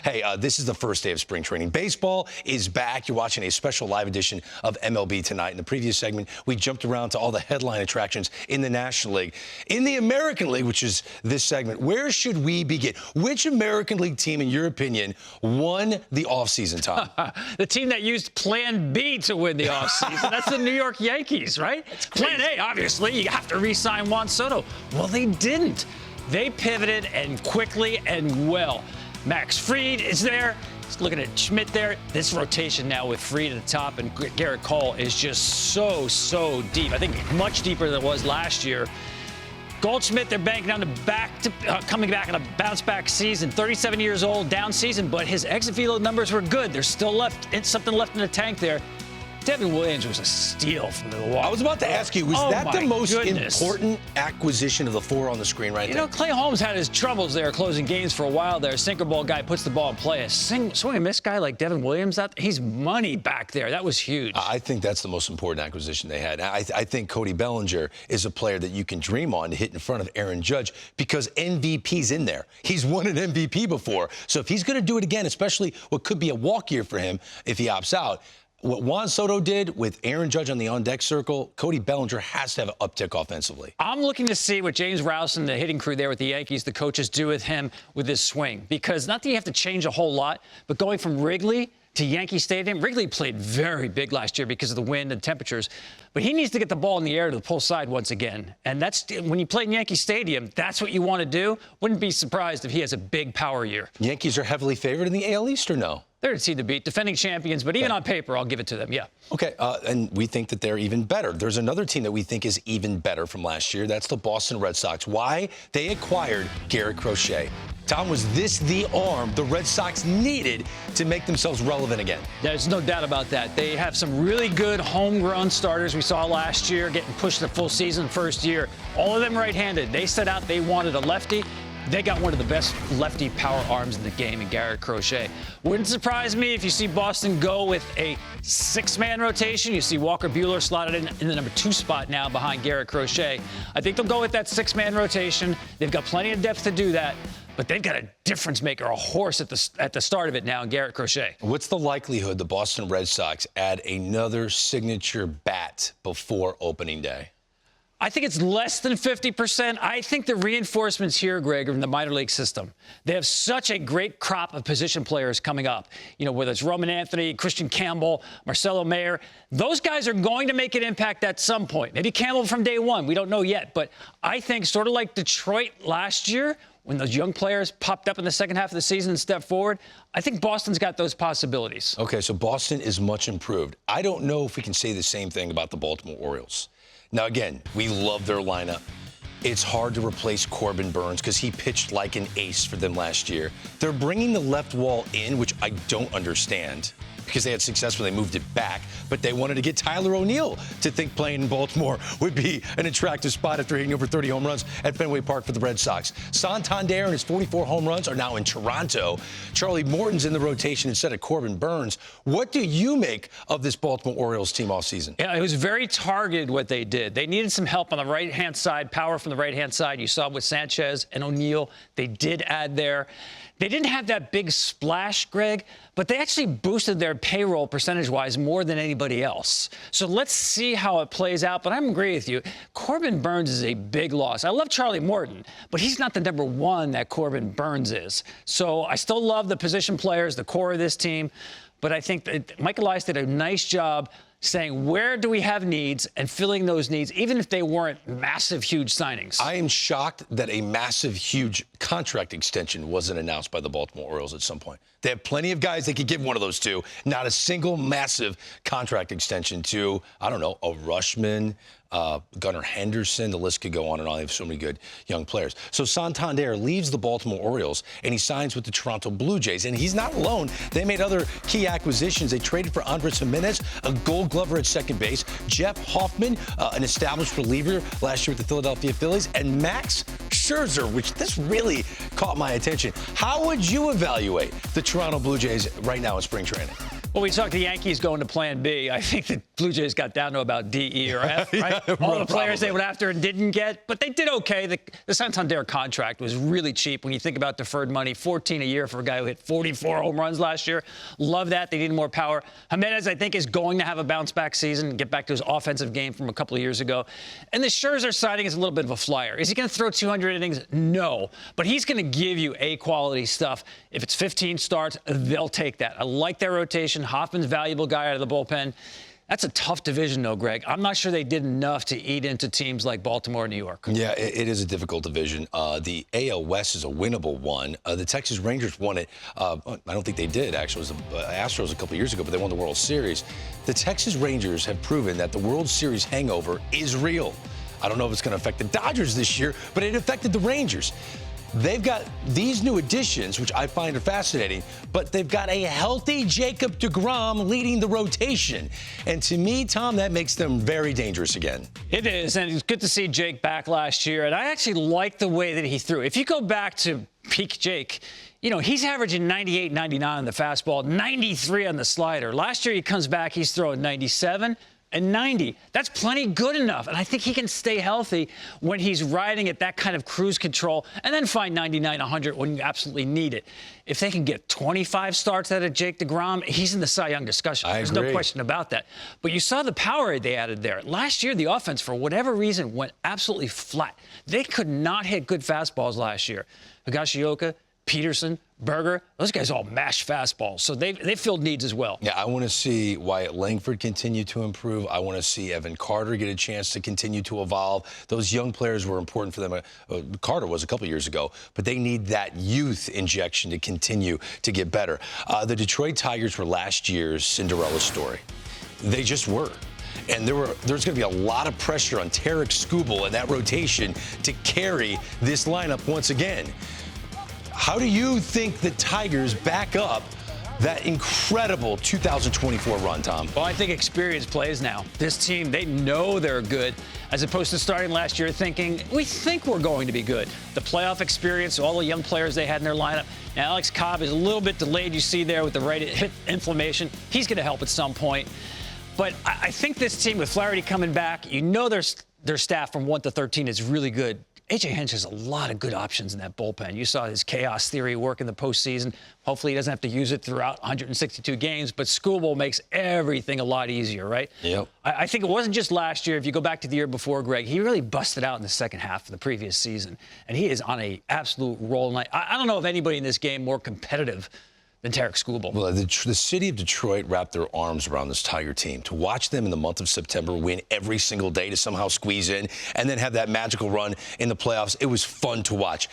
Hey, this is the first day of spring training. Baseball is back. You're watching a special live edition of MLB Tonight. In the previous segment, we jumped around to all the headline attractions in the National League. In the American League, which is this segment, where should we begin? Which American League team, in your opinion, won the offseason, Tom? The team that used Plan B to win the offseason. That's the New York Yankees, right? Plan A, obviously, you have to re-sign Juan Soto. Well, they didn't. They pivoted, and quickly and well. Max Fried is there. Looking at Schmidt there. This rotation now with Fried at the top and Garrett Cole is just so deep. I think much deeper than it was last year. Goldschmidt, they're banking on coming back in a bounce-back season. 37 years old, down season, but his exit velo numbers were good. There's still something left in the tank there. Devin Williams was a steal from the Milwaukee. I was about to ask you, was that the most important acquisition of the four on the screen right there? You know, Clay Holmes had his troubles there closing games for a while there. Sinker ball guy puts the ball in play. A swing and miss guy like Devin Williams, he's money back there. That was huge. I think that's the most important acquisition they had. I think Cody Bellinger is a player that you can dream on to hit in front of Aaron Judge because MVP's in there. He's won an MVP before. So if he's going to do it again, especially what could be a walk year for him if he opts out, what Juan Soto did with Aaron Judge on the on-deck circle, Cody Bellinger has to have an uptick offensively. I'm looking to see what James Rouse and the hitting crew there with the Yankees, the coaches, do with him with his swing. Because not that you have to change a whole lot, but going from Wrigley to Yankee Stadium, Wrigley played very big last year because of the wind and temperatures. But he needs to get the ball in the air to the pull side once again. And that's when you play in Yankee Stadium, that's what you want to do. Wouldn't be surprised if he has a big power year. Yankees are heavily favored in the AL East or no? They're a team to beat, defending champions, but even on paper, I'll give it to them, yeah. Okay, and we think that they're even better. There's another team that we think is even better from last year. That's the Boston Red Sox. Why? They acquired Garrett Crochet. Tom, was this the arm the Red Sox needed to make themselves relevant again? There's no doubt about that. They have some really good homegrown starters we saw last year, getting pushed the full season first year. All of them right-handed. They set out they wanted a lefty. They got one of the best lefty power arms in the game in Garrett Crochet. Wouldn't surprise me if you see Boston go with a six-man rotation. You see Walker Buehler slotted in the number 2 spot now behind Garrett Crochet. I think they'll go with that six-man rotation. They've got plenty of depth to do that. But they've got a difference maker, a horse at the start of it now in Garrett Crochet. What's the likelihood the Boston Red Sox add another signature bat before opening day? I think it's less than 50%. I think the reinforcements here, Greg, are in the minor league system. They have such a great crop of position players coming up. You know, whether it's Roman Anthony, Christian Campbell, Marcelo Mayer. Those guys are going to make an impact at some point. Maybe Campbell from day one. We don't know yet. But I think sort of like Detroit last year, when those young players popped up in the second half of the season and stepped forward, I think Boston's got those possibilities. Okay, so Boston is much improved. I don't know if we can say the same thing about the Baltimore Orioles. Now, again, we love their lineup. It's hard to replace Corbin Burnes because he pitched like an ace for them last year. They're bringing the left wall in, which I don't understand because they had success when they moved it back, but they wanted to get Tyler O'Neill to think playing in Baltimore would be an attractive spot after hitting over 30 home runs at Fenway Park for the Red Sox. Santander and his 44 home runs are now in Toronto. Charlie Morton's in the rotation instead of Corbin Burnes. What do you make of this Baltimore Orioles team all season? Yeah, it was very targeted what they did. They needed some help on the right-hand side, power from the right-hand side. You saw with Sanchez and O'Neill. They did add there. They didn't have that big splash, Greg, but they actually boosted their payroll percentage-wise more than anybody else. So let's see how it plays out. But I agree with you. Corbin Burnes is a big loss. I love Charlie Morton, but he's not the number 1 that Corbin Burnes is. So I still love the position players, the core of this team. But I think that Mike Elias did a nice job saying where do we have needs and filling those needs, even if they weren't massive, huge signings. I am shocked that a massive, huge contract extension wasn't announced by the Baltimore Orioles at some point. They have plenty of guys they could give one of those to. Not a single massive contract extension to, I don't know, a Rushman, Gunnar Henderson. The list could go on and on. They have so many good young players. So Santander leaves the Baltimore Orioles, and he signs with the Toronto Blue Jays. And he's not alone. They made other key acquisitions. They traded for Andres Gimenez, a Gold Glover at second base, Jeff Hoffman, an established reliever last year with the Philadelphia Phillies, and Max Scherzer, which this really caught my attention. How would you evaluate the Toronto Blue Jays right now in spring training? Well, we talked the Yankees going to Plan B. I think the Blue Jays got down to about D, E, or F, right? Yeah, All the players probably. they went after and didn't get, but they did okay. The Santander contract was really cheap when you think about deferred money, $14 a year for a guy who hit 44 home runs last year. Love that. They needed more power. Jimenez, I think, is going to have a bounce-back season and get back to his offensive game from a couple of years ago. And the Scherzer signing is a little bit of a flyer. Is he going to throw 200 innings? No. But he's going to give you A-quality stuff. If it's 15 starts, they'll take that. I like their rotation. Hoffman's a valuable guy out of the bullpen. That's a tough division, though, Greg. I'm not sure they did enough to eat into teams like Baltimore and New York. Yeah, it is a difficult division. The AL West is a winnable one. The Texas Rangers won it. I don't think they did, actually. It was the Astros a couple years ago, but they won the World Series. The Texas Rangers have proven that the World Series hangover is real. I don't know if it's going to affect the Dodgers this year, but it affected the Rangers. They've got these new additions, which I find are fascinating, but they've got a healthy Jacob deGrom leading the rotation. And to me, Tom, that makes them very dangerous again. It is, and it's good to see Jake back last year. And I actually like the way that he threw. If you go back to peak Jake, you know, he's averaging 98, 99 on the fastball, 93 on the slider. Last year he comes back, he's throwing 97. And 90. That's plenty good enough. And I think he can stay healthy when he's riding at that kind of cruise control and then find 99, 100 when you absolutely need it. If they can get 25 starts out of Jake deGrom, he's in the Cy Young discussion. There's no question about that. But you saw the power they added there. Last year, the offense, for whatever reason, went absolutely flat. They could not hit good fastballs last year. Higashioka, Peterson, Berger, those guys all mash fastballs. So they filled needs as well. Yeah, I want to see Wyatt Langford continue to improve. I want to see Evan Carter get a chance to continue to evolve. Those young players were important for them. Carter was a couple years ago, but they need that youth injection to continue to get better. The Detroit Tigers were last year's Cinderella story. They just were. And there's going to be a lot of pressure on Tarek Skubal and that rotation to carry this lineup once again. How do you think the Tigers back up that incredible 2024 run, Tom? Well, I think experience plays now. This team, they know they're good, as opposed to starting last year thinking, we think we're going to be good. The playoff experience, all the young players they had in their lineup. Now, Alex Cobb is a little bit delayed, you see there, with the right hip inflammation. He's going to help at some point. But I think this team, with Flaherty coming back, you know their staff from 1 to 13 is really good. A.J. Hinch has a lot of good options in that bullpen. You saw his chaos theory work in the postseason. Hopefully he doesn't have to use it throughout 162 games, but Skubal makes everything a lot easier, right? Yep. I think it wasn't just last year. If you go back to the year before, Greg, he really busted out in the second half of the previous season, and he is on an absolute roll. I don't know if anybody in this game more competitive than Tarek Skubal. Well, the city of Detroit wrapped their arms around this Tiger team. To watch them in the month of September win every single day to somehow squeeze in and then have that magical run in the playoffs, it was fun to watch.